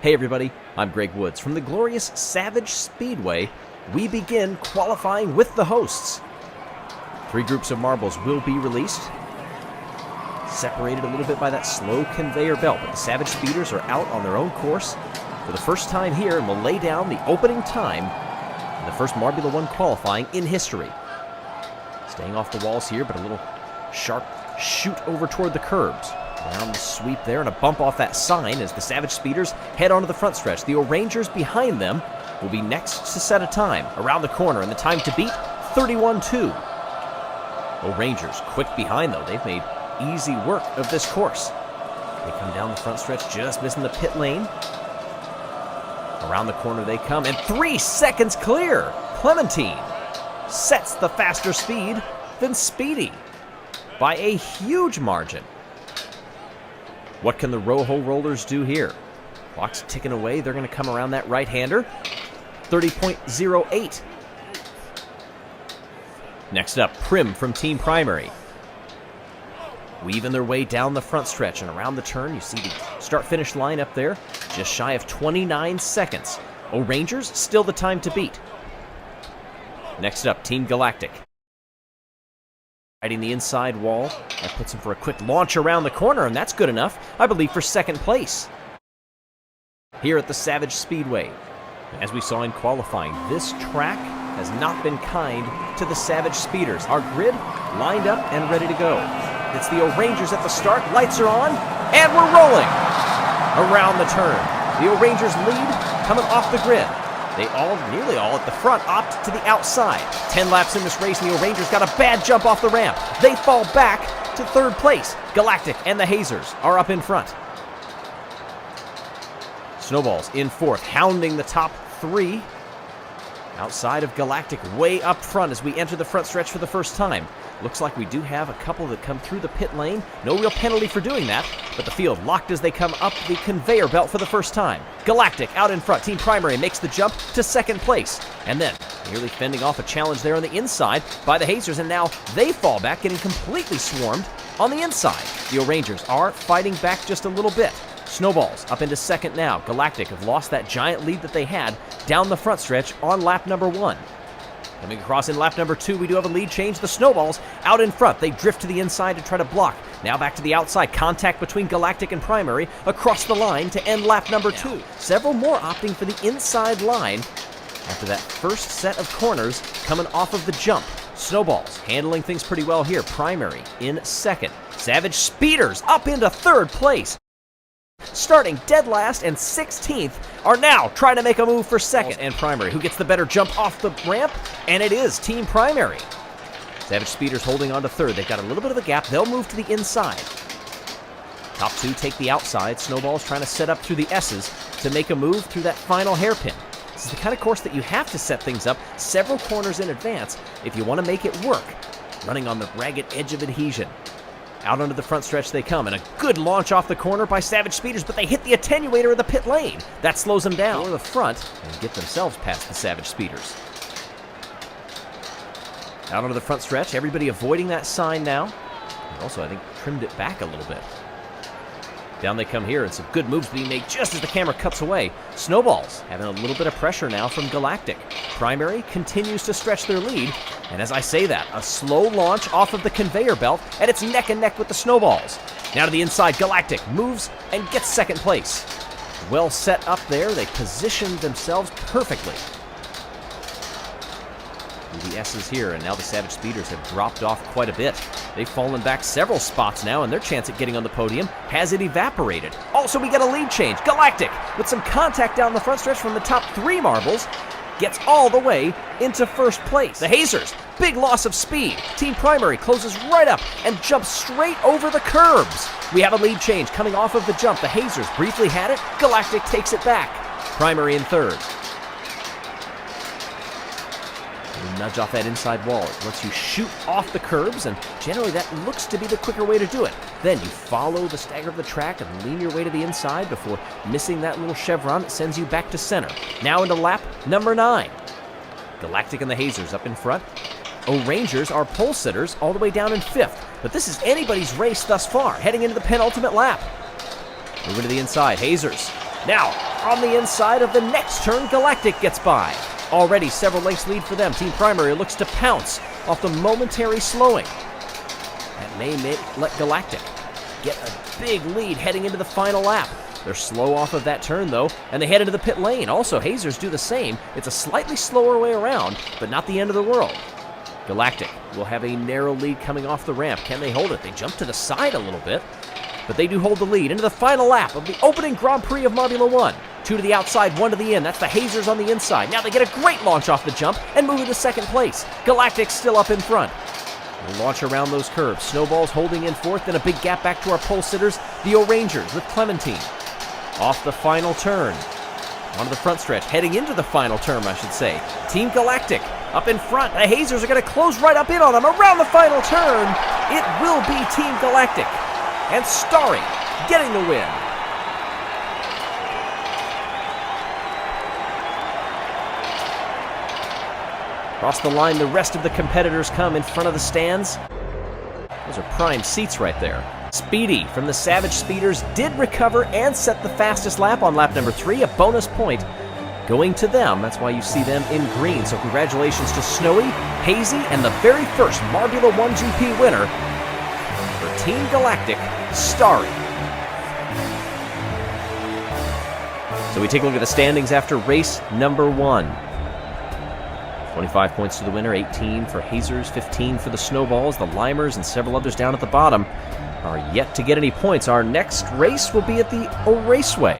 Hey everybody, I'm Greg Woods. From the glorious Savage Speedway, we begin qualifying with the hosts. 3 groups of marbles will be released, separated a little bit by that slow conveyor belt, but the Savage Speeders are out on their own course for the first time here and will lay down the opening time in the first Marbula 1 qualifying in history. Staying off the walls here, but a little sharp shoot over toward the curbs. Down the sweep there and a bump off that sign as the Savage Speeders head onto the front stretch. The O'Rangers behind them will be next to set a time around the corner, and the time to beat, 31.2. O'Rangers quick behind though. They've made easy work of this course. They come down the front stretch, just missing the pit lane. Around the corner they come, and 3 seconds clear. Clementine sets the faster speed than Speedy by a huge margin. What can the Rojo Rollers do here? Clock's ticking away. They're going to come around that right-hander. 30.08. Next up, Prim from Team Primary. Weaving their way down the front stretch and around the turn. You see the start-finish line up there. Just shy of 29 seconds. O'Rangers still the time to beat. Next up, Team Galactic. Riding the inside wall. That puts him for a quick launch around the corner, and that's good enough, I believe, for second place. Here at the Savage Speedway. As we saw in qualifying, this track has not been kind to the Savage Speeders. Our grid lined up and ready to go. It's the O'Rangers at the start. Lights are on, and we're rolling around the turn. The O'Rangers lead coming off the grid. They all, nearly all at the front, opt to the outside. 10 laps in this race, and the O'Rangers got a bad jump off the ramp. They fall back to third place. Galactic and the Hazers are up in front. Snowballs in fourth, hounding the top 3. Outside of Galactic, way up front as we enter the front stretch for the first time. Looks like we do have a couple that come through the pit lane. No real penalty for doing that, but the field locked as they come up the conveyor belt for the first time. Galactic out in front. Team Primary makes the jump to second place. And then nearly fending off a challenge there on the inside by the Hazers, and now they fall back, getting completely swarmed on the inside. The O'Rangers are fighting back just a little bit. Snowballs up into second now. Galactic have lost that giant lead that they had down the front stretch on lap number 1. Coming across in lap number 2, we do have a lead change. The Snowballs out in front. They drift to the inside to try to block. Now back to the outside. Contact between Galactic and Primary across the line to end lap number 2. Several more opting for the inside line after that first set of corners coming off of the jump. Snowballs handling things pretty well here. Primary in second. Savage Speeders up into third place. Starting dead last and 16th are now trying to make a move for second. And Primary, who gets the better jump off the ramp, and it is Team Primary. Savage Speeders holding on to third. They've got a little bit of a gap. They'll move to the inside. Top 2 take the outside. Snowballs trying to set up through the S's to make a move through that final hairpin. This is the kind of course that you have to set things up several corners in advance if you want to make it work. Running on the ragged edge of adhesion. Out onto the front stretch they come, and a good launch off the corner by Savage Speeders, but they hit the attenuator of the pit lane. That slows them down. Or the front and get themselves past the Savage Speeders. Out onto the front stretch, everybody avoiding that sign now. And also, I think, trimmed it back a little bit. Down they come here, and some good moves being made just as the camera cuts away. Snowballs having a little bit of pressure now from Galactic. Primary continues to stretch their lead, and as I say that, a slow launch off of the conveyor belt, and it's neck and neck with the Snowballs. Now to the inside, Galactic moves and gets second place. Well set up there, they positioned themselves perfectly. The S's here, and now the Savage Speeders have dropped off quite a bit. They've fallen back several spots now, and their chance at getting on the podium has it evaporated. Also, we get a lead change. Galactic, with some contact down the front stretch from the top 3 marbles, gets all the way into first place. The Hazers, big loss of speed. Team Primary closes right up and jumps straight over the curbs. We have a lead change coming off of the jump. The Hazers briefly had it. Galactic takes it back. Primary in third. Nudge off that inside wall. It lets you shoot off the curbs, and generally that looks to be the quicker way to do it. Then you follow the stagger of the track and lean your way to the inside before missing that little chevron that sends you back to center. Now into lap number 9. Galactic and the Hazers up in front. O'Rangers are pole sitters all the way down in 5th, but this is anybody's race thus far, heading into the penultimate lap. Moving to the inside, Hazers. Now, on the inside of the next turn. Galactic gets by. Already several lengths lead for them. Team Primary looks to pounce off the momentary slowing. That may let Galactic get a big lead heading into the final lap. They're slow off of that turn, though, and they head into the pit lane. Also, Hazers do the same. It's a slightly slower way around, but not the end of the world. Galactic will have a narrow lead coming off the ramp. Can they hold it? They jump to the side a little bit, but they do hold the lead into the final lap of the opening Grand Prix of Marbula 1. 2 to the outside, 1 to the in. That's the Hazers on the inside. Now they get a great launch off the jump and move into second place. Galactic still up in front. We'll launch around those curves. Snowballs holding in fourth, then a big gap back to our pole sitters, the O-Rangers with Clementine. Off the final turn. Onto the front stretch, heading into the final turn, I should say. Team Galactic up in front. The Hazers are going to close right up in on them. Around the final turn, it will be Team Galactic. And Starry getting the win. Across the line, the rest of the competitors come in front of the stands. Those are prime seats right there. Speedy from the Savage Speeders did recover and set the fastest lap on lap number 3, a bonus point going to them. That's why you see them in green. So congratulations to Snowy, Hazy, and the very first Marbula 1 GP winner for Team Galactic, Starry. So we take a look at the standings after race number 1. 25 points to the winner, 18 for Hazers, 15 for the Snowballs. The Limers and several others down at the bottom are yet to get any points. Our next race will be at the Raceway.